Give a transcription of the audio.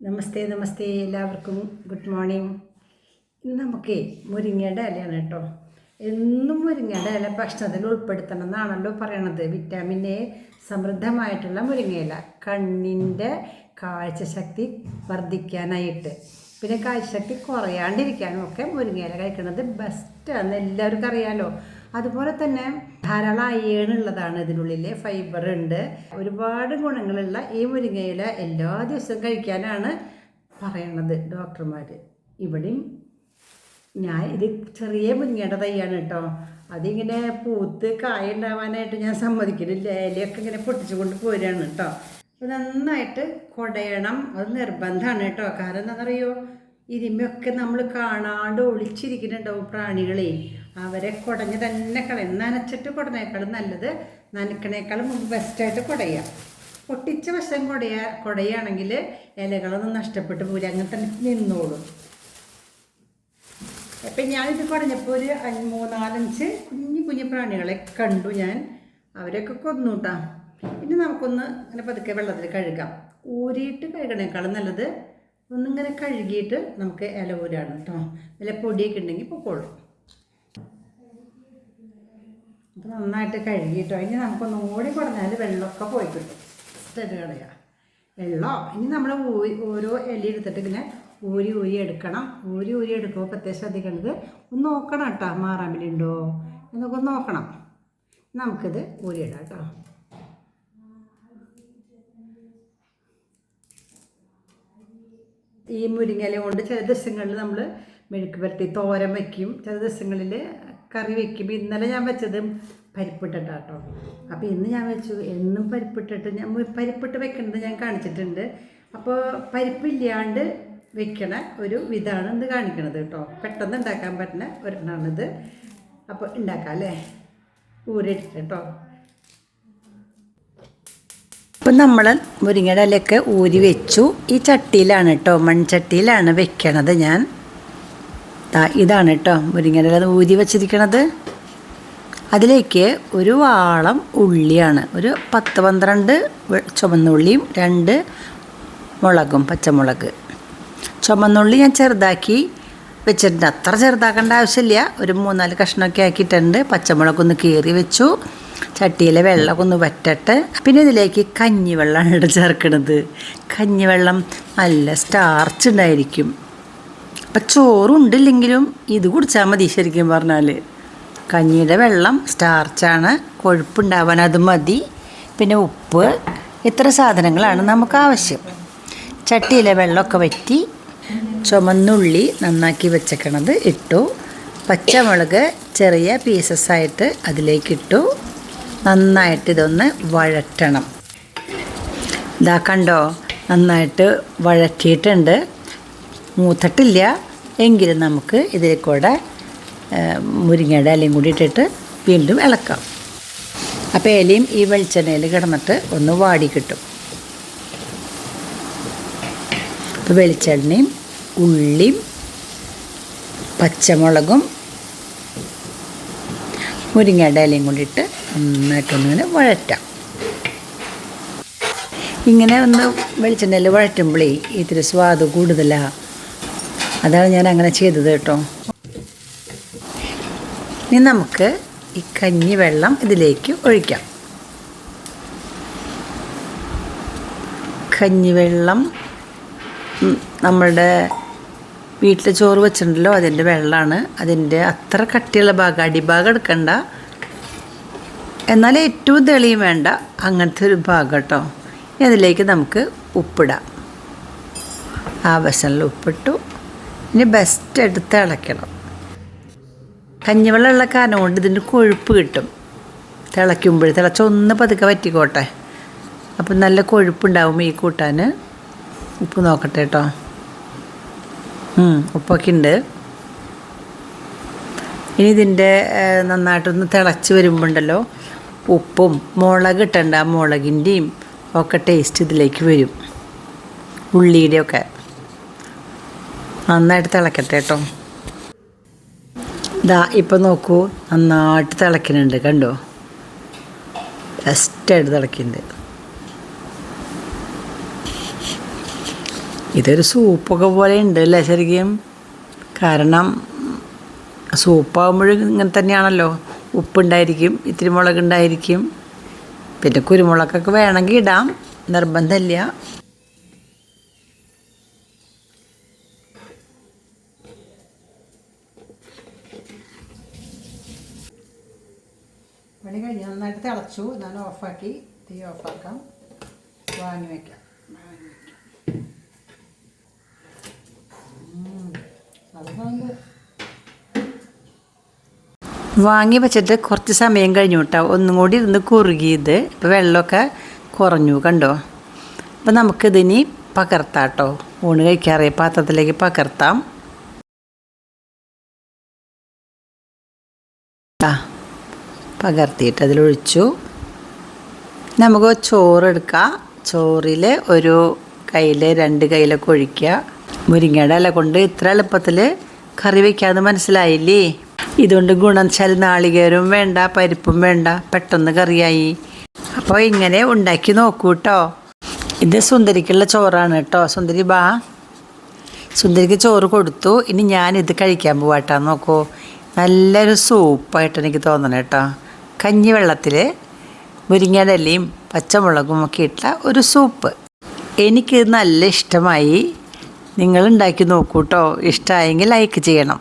നമസ്തേ നമസ്തേ എല്ലാവർക്കും good morning. ഇന്ന് നമുക്ക് മുരിങ്ങയുടെ ഇലയാണ് കേട്ടോ. എന്നും മുരിങ്ങയുടെ ഇല ഭക്ഷണത്തിൽ ഉൾപ്പെടുത്തണം എന്നാണല്ലോ പറയണത്. വിറ്റാമിൻ എ സമൃദ്ധമായിട്ടുള്ള മുരിങ്ങയില കണ്ണിൻ്റെ കാഴ്ചശക്തി വർദ്ധിക്കാനായിട്ട്, പിന്നെ കാഴ്ചശക്തി കുറയാണ്ടിരിക്കാനും ഒക്കെ മുരിങ്ങയില കഴിക്കുന്നത് ബെസ്റ്റാണെന്ന് എല്ലാവർക്കും അറിയാമല്ലോ. അതുപോലെ തന്നെ ധാരാളം അയേൺ ഉള്ളതാണ് ഇതിനുള്ളിൽ, ഫൈബർ ഉണ്ട്, ഒരുപാട് ഗുണങ്ങളുള്ള ഈ മുരിങ്ങയില എല്ലാ ദിവസവും കഴിക്കാനാണ് പറയണത് ഡോക്ടർമാർ. ഇവിടെയും ഇത് ചെറിയ മുരിങ്ങയുടെ തൈയാണ് കേട്ടോ. അതിങ്ങനെ പൂത്ത് കായ ഉണ്ടാവാനായിട്ട് ഞാൻ സമ്മതിക്കുന്നില്ല. ഇലയൊക്കെ ഇങ്ങനെ പൊട്ടിച്ചു കൊണ്ട് പോരുകയാണ് കേട്ടോ. അപ്പോൾ നന്നായിട്ട് കുടയണം, അത് നിർബന്ധമാണ് കേട്ടോ. കാരണം എന്താണെന്നറിയോ, ഇതിമയൊക്കെ നമ്മൾ കാണാണ്ട് ഒളിച്ചിരിക്കുന്നുണ്ടാവും പ്രാണികളെ. അവരെ കുടഞ്ഞ് തന്നെ കളയും. നനച്ചിട്ട് കുടനേക്കാളും നല്ലത് നനക്കണേക്കാളും മുമ്പ് ബെസ്റ്റായിട്ട് കുടയുക. പൊട്ടിച്ച വശം കുടയുകയാണെങ്കിൽ ഇലകളൊന്നും നഷ്ടപ്പെട്ടു പോകില്ല, അങ്ങനെ തന്നെ നിന്നോളും. അപ്പം ഞാനിത് കുടഞ്ഞപ്പോൾ ഒരു 3-4 കുഞ്ഞു കുഞ്ഞു പ്രാണികളെ കണ്ടു ഞാൻ. അവരെയൊക്കെ കൊന്നു കേട്ടോ. ഇനി നമുക്കൊന്ന് അങ്ങനെ പതുക്കെ വെള്ളത്തിൽ കഴുകാം. ഊരിയിട്ട് കഴുകണേക്കാളും നല്ലത് ഒന്നിങ്ങനെ കഴുകിയിട്ട് നമുക്ക് ഇല ഊരാണ് കേട്ടോ. ഇല പൊടിയൊക്കെ ഉണ്ടെങ്കിൽ പൊക്കോളും. അപ്പോൾ നന്നായിട്ട് കഴുകിയിട്ടോ. ഇനി നമുക്കൊന്ന് ഓടി കുറഞ്ഞാൽ വെള്ളമൊക്കെ പോയി കിട്ടും. സ്റ്റെഡ് കളയുക വെള്ളം. ഇനി നമ്മൾ ഓരോ ഇല എടുത്തിട്ട് ഇങ്ങനെ ഊരി എടുക്കണം. ഊരി എടുക്കുമ്പോൾ പ്രത്യേകം ശ്രദ്ധിക്കേണ്ടത് ഒന്ന് നോക്കണം കേട്ടോ, മാറാമിലുണ്ടോ എന്നൊക്കെ ഒന്ന് നോക്കണം. നമുക്കിത് ഊരിയിടാം കേട്ടോ. ഈ മുരിങ്ങയില കൊണ്ട് ചില ദിവസങ്ങളിൽ നമ്മൾ മെഴുക്ക് പുരട്ടി തോരൻ വയ്ക്കും, ചില ദിവസങ്ങളിൽ കറി വയ്ക്കും. ഇന്നലെ ഞാൻ വെച്ചത് പരിപ്പിട്ടിട്ടാണ് കേട്ടോ. അപ്പോൾ ഇന്ന് ഞാൻ വെച്ചു എന്നും പരിപ്പിട്ടിട്ട് ഞാൻ പരിപ്പിട്ട് വെക്കുന്നത് ഞാൻ കാണിച്ചിട്ടുണ്ട്. അപ്പോൾ പരിപ്പില്ലാണ്ട് വെക്കണ ഒരു വിധമാണ് ഇത് കാണിക്കണത് കേട്ടോ. പെട്ടെന്ന് ഉണ്ടാക്കാൻ പറ്റുന്ന ഒരെണ്ണമാണിത്. അപ്പോൾ ഉണ്ടാക്കാം അല്ലേ, ഊരിട്ടിട്ട് കേട്ടോ. ഇപ്പം നമ്മൾ മുരിങ്ങയുടെ ഇലയൊക്കെ ഊരി വെച്ചു. ഈ ചട്ടിയിലാണ് കേട്ടോ, മൺചട്ടിയിലാണ് വെക്കണത് ഞാൻ. ഇതാണ് കേട്ടോ മുരിങ്ങയുടെ ഇല ഊരി വെച്ചിരിക്കണത്. അതിലേക്ക് ഒരു വാളം ഉള്ളിയാണ്, ഒരു 10-12 ചുവന്നുള്ളിയും 2 മുളകും, പച്ചമുളക്. ചുമന്നുള്ളി ഞാൻ ചെറുതാക്കി വെച്ചിട്ടുണ്ട്, അത്ര ചെറുതാക്കേണ്ട ആവശ്യമില്ല. ഒരു 3-4 കഷ്ണമൊക്കെ ആക്കിയിട്ടുണ്ട്. പച്ചമുളകൊന്ന് കീറി വെച്ചു. ചട്ടിയിലെ വെള്ളമൊക്കെ ഒന്ന് വറ്റട്ടെ. പിന്നെ ഇതിലേക്ക് കഞ്ഞിവെള്ളമാണ് ചേർക്കണത്. കഞ്ഞിവെള്ളം നല്ല സ്റ്റാർച്ച് ഉണ്ടായിരിക്കും. അപ്പം ചോറുണ്ടില്ലെങ്കിലും ഇത് കുടിച്ചാൽ മതി. ശരിക്കും പറഞ്ഞാൽ കഞ്ഞിയുടെ വെള്ളം സ്റ്റാർച്ചാണ്, കൊഴുപ്പുണ്ടാവാൻ അത് മതി. പിന്നെ ഉപ്പ്, ഇത്ര സാധനങ്ങളാണ് നമുക്ക് ആവശ്യം. ചട്ടിയിലെ വെള്ളമൊക്കെ വറ്റി ചുമന്നുള്ളി നന്നാക്കി വെച്ചേക്കണത് ഇട്ടു. പച്ചമുളക് ചെറിയ പീസസ്സായിട്ട് അതിലേക്കിട്ടു. നന്നായിട്ട് ഇതൊന്ന് വഴറ്റണം. ഇതാ കണ്ടോ, നന്നായിട്ട് വഴറ്റിയിട്ടുണ്ട്. മൂത്തിട്ടില്ല എങ്കിലും നമുക്ക് ഇതിൽ കൂടെ മുരിങ്ങയുടെ ഇലയും കൂടി ഇട്ടിട്ട് വീണ്ടും ഇളക്കാം. അപ്പോൾ ഇലയും ഈ വെളിച്ചെണ്ണയിൽ കിടന്നിട്ട് ഒന്ന് വാടി കിട്ടും. അപ്പോൾ വെളിച്ചെണ്ണയും ഉള്ളിയും പച്ചമുളകും മുരിങ്ങയുടെ ഇലയും കൂടിയിട്ട് നന്നായിട്ടൊന്നിങ്ങനെ വഴറ്റാം. ഇങ്ങനെ ഒന്ന് വെളിച്ചെണ്ണയിൽ വഴറ്റുമ്പോഴേ ഇത്തിരി സ്വാദ് കൂടുതലാണ്. അതാണ് ഞാൻ അങ്ങനെ ചെയ്തത് കേട്ടോ. ഇനി നമുക്ക് ഈ കഞ്ഞി വെള്ളം ഇതിലേക്ക് ഒഴിക്കാം. കഞ്ഞിവെള്ളം നമ്മളുടെ വീട്ടിൽ ചോറ് വെച്ചിട്ടുണ്ടല്ലോ, അതിൻ്റെ വെള്ളമാണ്. അതിൻ്റെ അത്ര കട്ടിയുള്ള ഭാഗം, അടിഭാഗം എടുക്കണ്ട, എന്നാൽ ഏറ്റവും തെളിയും വേണ്ട, അങ്ങനത്തെ ഒരു ഭാഗം കേട്ടോ. അതിലേക്ക് നമുക്ക് ഉപ്പിടാം. ആവശ്യമുള്ള ഉപ്പിട്ടു. ഇനി ബെസ്റ്റ് എടുത്ത് ഇളക്കണം. കഞ്ഞിവെള്ളമുള്ള കാരണം കൊണ്ട് ഇതിൻ്റെ കൊഴുപ്പ് കിട്ടും. തിളച്ചൊന്ന് പതുക്കെ വറ്റിക്കോട്ടെ. അപ്പം നല്ല കൊഴുപ്പുണ്ടാവും ഈ കൂട്ടാൻ. ഉപ്പ് നോക്കട്ടെ കേട്ടോ. ഉപ്പൊക്കെ ഉണ്ട്. ഇനി ഇതിൻ്റെ നന്നായിട്ടൊന്ന് തിളച്ച് വരുമ്പോണ്ടല്ലോ ഉപ്പും മുളക് ഇട്ടണ്ട, മുളകിൻ്റെയും ഒക്കെ ടേസ്റ്റ് ഇതിലേക്ക് വരും. ഉള്ളിയുടെയൊക്കെ നന്നായിട്ട് തിളക്കട്ടെ കേട്ടോ. ഇതാ ഇപ്പം നോക്കൂ, നന്നായിട്ട് തിളയ്ക്കുന്നുണ്ട് കണ്ടോ, ബെസ്റ്റായിട്ട് തിളയ്ക്കുന്നുണ്ട്. ഇതൊരു സൂപ്പൊക്കെ പോലെ ഉണ്ട് അല്ലേ ശരിക്കും. കാരണം സൂപ്പാകുമ്പോഴും ഇങ്ങനെ തന്നെയാണല്ലോ. ഉപ്പുണ്ടായിരിക്കും, ഇത്തിരി മുളകുണ്ടായിരിക്കും, പിന്നെ കുരുമുളകൊക്കെ വേണമെങ്കിൽ ഇടാം, നിർബന്ധമില്ല. പണി കഴിഞ്ഞ് നന്നായിട്ട് തിളച്ചു. ഞാൻ ഓഫാക്കി, തീ ഓഫാക്കാം, വാങ്ങി വയ്ക്കാം. വാങ്ങി വെച്ചിട്ട് കുറച്ച് സമയം കഴിഞ്ഞു കേട്ടോ. ഒന്നും കൂടി ഇരുന്ന് കുറുകിയത്. ഇപ്പോൾ വെള്ളമൊക്കെ കുറഞ്ഞു കണ്ടോ. അപ്പോൾ നമുക്കിതിനി പകർത്താം കേട്ടോ. ഊണ് കഴിക്കാറിയ പാത്രത്തിലേക്ക് പകർത്താം. പകർത്തിയിട്ട് അതിലൊഴിച്ചു. നമുക്ക് ചോറെടുക്കാം. ചോറിൽ ഒരു കയ്യിൽ 2 കയ്യിലൊക്കെ ഒഴിക്കുക. മുരിങ്ങയുടെ ഇല കൊണ്ട് ഇത്ര എളുപ്പത്തിൽ കറി വയ്ക്കാമെന്ന് മനസ്സിലായില്ലേ. ഇതുകൊണ്ട് ഗുണം വെച്ചാൽ നാളികേരവും വേണ്ട, പരിപ്പും വേണ്ട, പെട്ടെന്ന് കറിയായി. അപ്പോൾ ഇങ്ങനെ ഉണ്ടാക്കി നോക്കൂ കേട്ടോ. ഇത് സുന്ദരിക്കുള്ള ചോറാണ് കേട്ടോ. സുന്ദരി ബാ. സുന്ദരിക്ക് ചോറ് കൊടുത്തു. ഇനി ഞാനിത് കഴിക്കാൻ പോവാട്ടോ. നോക്കൂ, നല്ലൊരു സൂപ്പായിട്ട് എനിക്ക് തോന്നണം കേട്ടോ. കഞ്ഞിവെള്ളത്തിൽ മുരിങ്ങയുടെ ഇലയും പച്ചമുളകും ഒക്കെ ഇട്ട ഒരു സൂപ്പ്. എനിക്ക് നല്ല ഇഷ്ടമായി. നിങ്ങൾ ഉണ്ടാക്കി നോക്കൂ കേട്ടോ. ഇഷ്ടമായെങ്കിൽ ലൈക്ക് ചെയ്യണം.